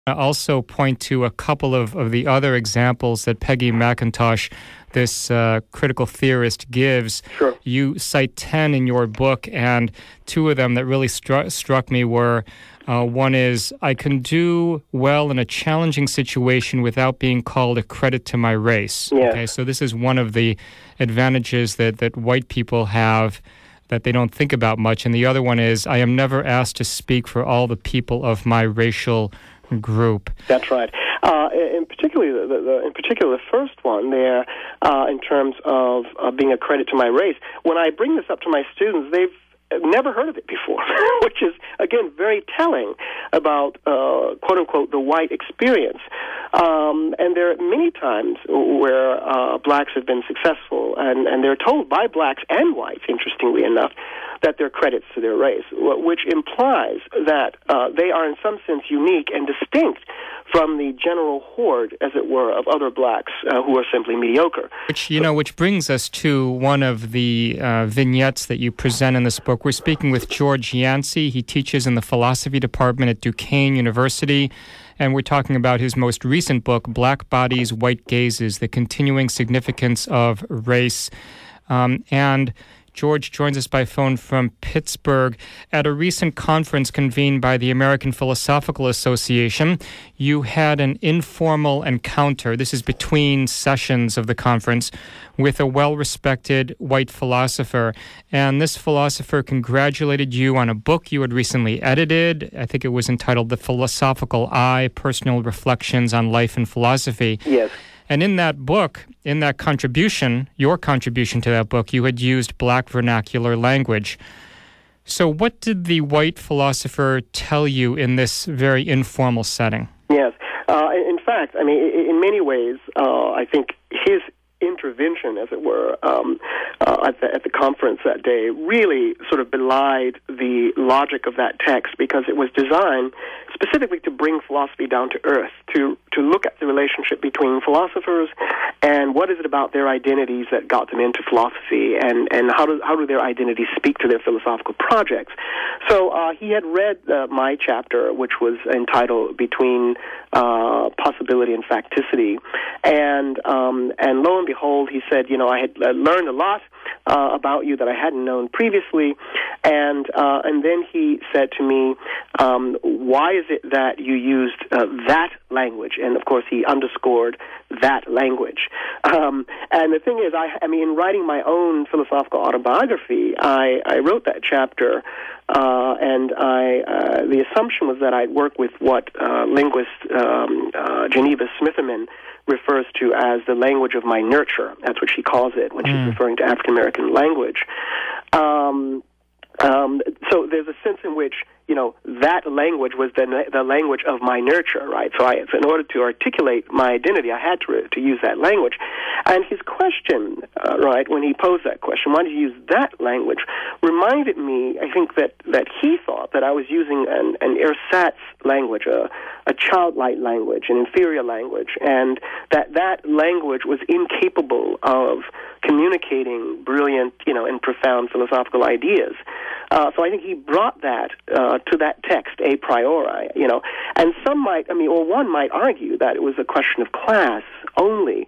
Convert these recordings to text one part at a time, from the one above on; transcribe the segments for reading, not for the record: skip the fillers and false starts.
I also point to a couple of the other examples that Peggy McIntosh, this critical theorist, gives. Sure. You cite 10 in your book, and two of them that really struck me were, one is, I can do well in a challenging situation without being called a credit to my race. Yes. Okay, so this is one of the advantages that white people have that they don't think about much. And the other one is, I am never asked to speak for all the people of my racial group. That's right. In particular, the first one there, in terms of being a credit to my race. When I bring this up to my students, they've never heard of it before, which is, again, very telling about, quote unquote, the white experience. And there are many times where blacks have been successful, and they're told by blacks and whites, interestingly enough, that they're credits to their race, which implies that they are in some sense unique and distinct from the general horde, as it were, of other blacks who are simply mediocre. Which brings us to one of the vignettes that you present in this book. We're speaking with George Yancy. He teaches in the philosophy department at Duquesne University, and we're talking about his most recent book, Black Bodies, White Gazes, The Continuing Significance of Race. And George joins us by phone from Pittsburgh. At a recent conference convened by the American Philosophical Association, you had an informal encounter, this is between sessions of the conference, with a well-respected white philosopher. And this philosopher congratulated you on a book you had recently edited. I think it was entitled The Philosophical Eye, Personal Reflections on Life and Philosophy. Yes. And in that book, in that contribution, your contribution to that book, you had used black vernacular language. So what did the white philosopher tell you in this very informal setting? Yes. In fact, I mean, in many ways, I think his intervention, as it were, at the conference that day really sort of belied the logic of that text, because it was designed specifically to bring philosophy down to earth, to look at the relationship between philosophers and what is it about their identities that got them into philosophy, and how do their identities speak to their philosophical projects. So he had read my chapter, which was entitled Between Possibility and Facticity, and lo and behold, he said, I had learned a lot about you that I hadn't known previously, and then he said to me, why is it that you used that language? And of course, he underscored that language. And the thing is, I mean, in writing my own philosophical autobiography, I wrote that chapter, and the assumption was that I'd work with what linguist Geneva Smitherman refers to as the language of my nurture. That's what she calls it when she's referring to African American language. So there's a sense in which, that language was the language of my nurture, right? So in order to articulate my identity, I had to use that language. And his question, right, when he posed that question, why did you use that language, reminded me, I think, that he thought that I was using an ersatz language, a childlike language, an inferior language, and that language was incapable of communicating brilliant, and profound philosophical ideas. So I think he brought that to that text a priori, and one might argue that it was a question of class only.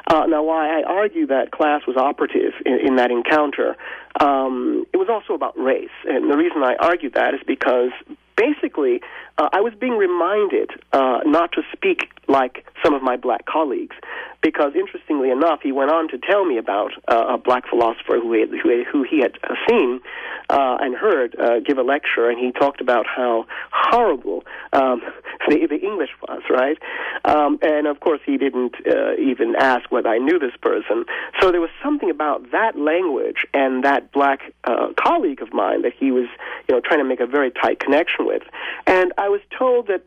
Now, why I argue that class was operative in that encounter, it was also about race. And the reason I argue that is because basically I was being reminded not to speak like some of my black colleagues, because interestingly enough, he went on to tell me about a black philosopher who he had seen and heard give a lecture, and he talked about how horrible the English was, right? And of course, he didn't even ask whether I knew this person. So there was something about that language and that black colleague of mine that he was, trying to make a very tight connection with. And I was told that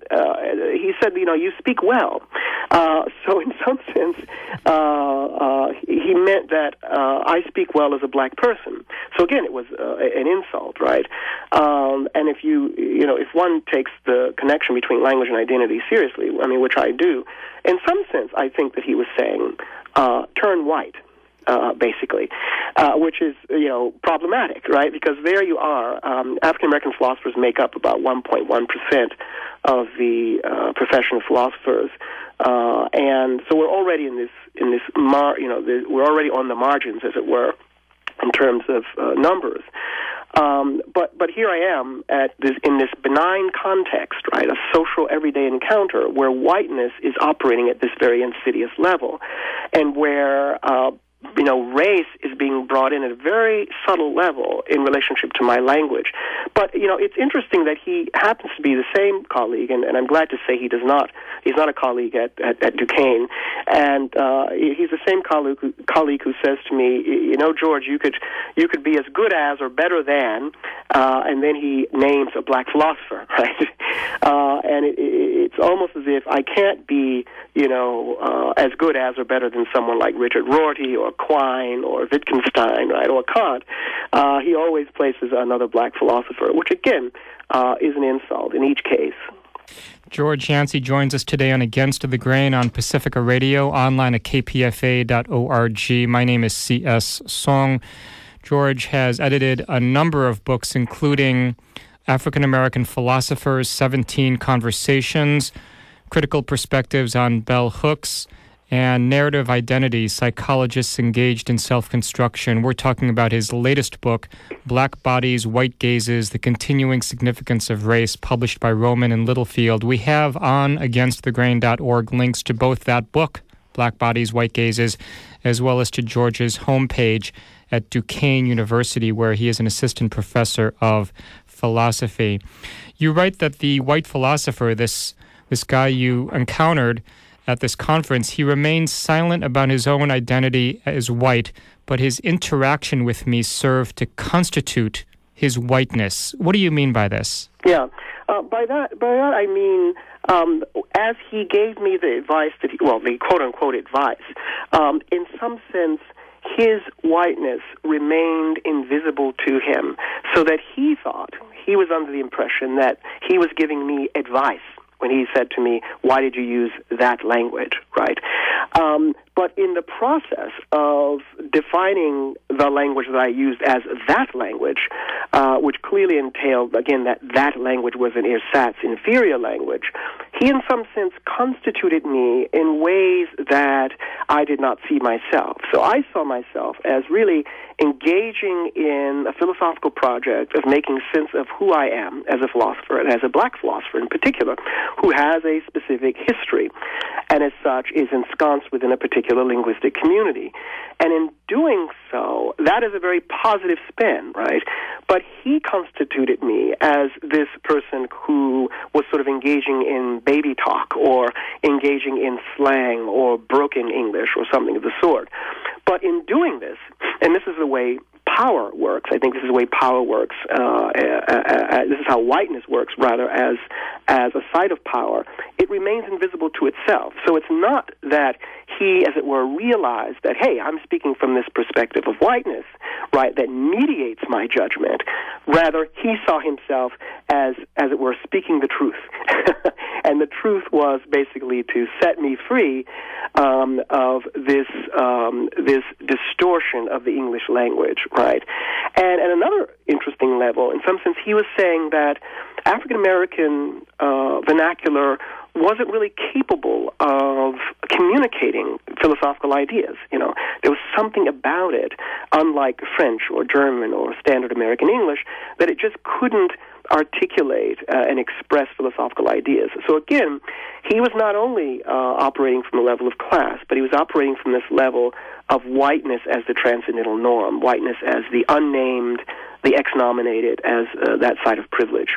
he said, you speak well. So in some sense, he meant that I speak well as a black person. So again, it was an insult, right? And if one takes the connection between language and identity seriously, which I do, in some sense, I think that he was saying, turn white. basically, which is, problematic, right? Because there you are. African-American philosophers make up about 1.1% of the profession of philosophers. And so we're already we're already on the margins, as it were, in terms of numbers. But here I am in this benign context, right, a social everyday encounter where whiteness is operating at this very insidious level, and where race is being brought in at a very subtle level in relationship to my language. But, it's interesting that he happens to be the same colleague, and I'm glad to say he's not a colleague at Duquesne, and he's the same colleague who says to me, George, you could be as good as or better than, and then he names a black philosopher, right? And it's almost as if I can't be, as good as or better than someone like Richard Rorty or Quine or Wittgenstein, right, or Kant. He always places another black philosopher, which again is an insult in each case. George Yancy joins us today on Against the Grain on Pacifica Radio, online at kpfa.org. My name is C.S. Soong. George has edited a number of books, including African American Philosophers, 17 Conversations, Critical Perspectives on Bell Hooks, and Narrative Identity, Psychologists Engaged in Self-Construction. We're talking about his latest book, Black Bodies, White Gazes, The Continuing Significance of Race, published by Rowman and Littlefield. We have on againstthegrain.org links to both that book, Black Bodies, White Gazes, as well as to George's homepage at Duquesne University, where he is an assistant professor of philosophy. You write that the white philosopher, this guy you encountered at this conference, he remains silent about his own identity as white, but his interaction with me served to constitute his whiteness. What do you mean by this? Yeah, by that I mean, as he gave me the advice the quote-unquote advice, in some sense, his whiteness remained invisible to him, so that he thought, he was under the impression that he was giving me advice when he said to me, why did you use that language, right? But in the process of defining the language that I used as that language, which clearly entailed, again, that language was an ersatz, inferior language, he in some sense constituted me in ways that I did not see myself. So I saw myself as really engaging in a philosophical project of making sense of who I am as a philosopher, and as a black philosopher in particular, who has a specific history, and as such is ensconced within a particular linguistic community. And in doing so, that is a very positive spin, right? But he constituted me as this person who was sort of engaging in baby talk, or engaging in slang or broken English or something of the sort. But in doing this, and this is the way power works, I think this is the way power works, this is how whiteness works, rather, as a site of power, it remains invisible to itself. So it's not that he, as it were, realized that, hey, I'm speaking from this perspective of whiteness, right, that mediates my judgment. Rather, he saw himself as it were, speaking the truth. And the truth was basically to set me free of this distortion of the English language, right? And at another interesting level, in some sense, he was saying that African-American vernacular wasn't really capable of communicating philosophical ideas. There was something about it, unlike French or German or standard American English, that it just couldn't articulate and express philosophical ideas. So again, he was not only operating from the level of class, but he was operating from this level of whiteness as the transcendental norm, whiteness as the unnamed, the ex-nominated, as that side of privilege.